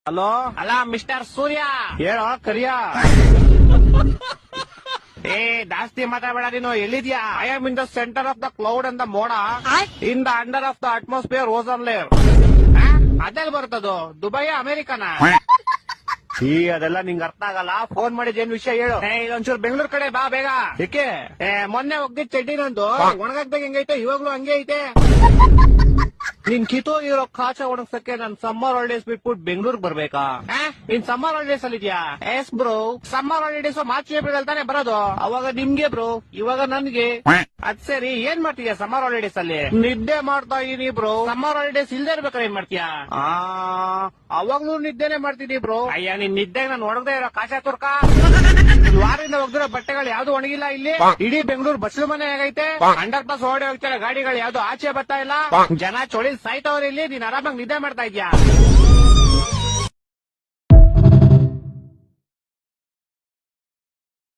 Hello ಅಲ್ಲ mister ಸೂರ್ಯ ಹೇಳೋ ಕರಿಯ. ಏ ಜಾಸ್ತಿ ಮಾತಾಡಬೇಡ ನೀನು. ಎಲ್ಲಿದ್ಯಾ? I am in the center of the cloud and the ಮೋಡ in the under of the atmosphere ozone layer. ಅದೆಲ್ಲಿ ಬರ್ತದೋ? ದುಬೈ ಅಮೆರಿಕನ? ಈ ಅದೆಲ್ಲ ನಿಂಗ್ ಅರ್ಥ ಆಗಲ್ಲ. ಫೋನ್ ಮಾಡಿದ್ ಏನ್ ವಿಷಯ ಹೇಳು. ಇದೊಂಚೂರು ಬೆಂಗಳೂರು ಕಡೆ ಬಾ ಬೇಗ. ಏಕೆ? ಮೊನ್ನೆ ಹೋಗ್ದಿದ್ ಚಡ್ಡಿ ನಂದು ಒಣಗಾಕ್ದಾಗ ಹೆಂಗೈತೆ ಇವಾಗ್ಲೂ ಹಂಗೆ ಐತೆ. ನಿನ್ ಕಿತ್ತೋಗಿರೋ ಕಾಚ ಒಣಗ್ಸಕ್ಕೆ ನಾನ್ ಸಮ್ಮರ್ ಹಾಲಿಡೇಸ್ ಬಿಟ್ಬಿಟ್ಟು ಬೆಂಗಳೂರು ಬರ್ಬೇಕಾ? ನೀನ್ ಸಮ್ಮರ್ ಹಾಲಿಡೇಸ್ ಅಲ್ಲಿ ಇದ್ಯಾ? S bro, summer holidays March April ಅಲ್ಲಿ ತಾನೆ ಬರೋದು. ಅವಾಗ ನಿಮ್ಗೆ ಬ್ರೋ, ಇವಾಗ ನನ್ಗೆ. ಅದ್ ಸರಿ, ಏನ್ ಮಾಡ್ತೀಯ ಸಮ್ಮರ್ ಹಾಲಿಡೇಸ್ ಅಲ್ಲಿ? ನಿದ್ದೆ ಮಾಡ್ತಾ ಇದೀನಿ ಬ್ರೋ. ಸಮ್ಮರ್ ಹಾಲಿಡೇಸ್ ಇಲ್ದೇ ಇರ್ಬೇಕಾದ್ರೆ ಏನ್ ಮಾಡ್ತೀಯಾ? ಅವಾಗ್ಲೂ ನಿದ್ದೆನೆ ಮಾಡ್ತಿದೀನಿ ಬ್ರೋ. ಅಯ್ಯ, ನಿನ್ ನಿದ್ದೆಗೆ ನಾನು ಒಣಗದೆ ಇರೋ ಕಾಶ ತುರ್ಕ. ವಾರದಿಂದ ಹೋಗ್ದಿರೋ ಬಟ್ಟೆಗಳು ಯಾವ್ದು ಒಣಗಿಲ್ಲ ಇಲ್ಲಿ. ಇಡೀ ಬೆಂಗಳೂರು ಬಸ್ಲು ಮನೆ ಆಗೈತೆ. ಅಂಡರ್ ಪಾಸ್ ಓಡಿ ಹೋಗ್ತಾರೆ ಗಾಡಿಗಳು, ಯಾವ್ದು ಆಚೆ ಬರ್ತಾ ಇಲ್ಲ. ಜನ ಚೊಳಿ ಸಾಯ್ತವ್ರ ಇಲ್ಲಿ. ನೀನ್ ಆರಾಮಾಗಿ ನಿದ್ದೆ ಮಾಡ್ತಾ ಇದ್ಯಾ?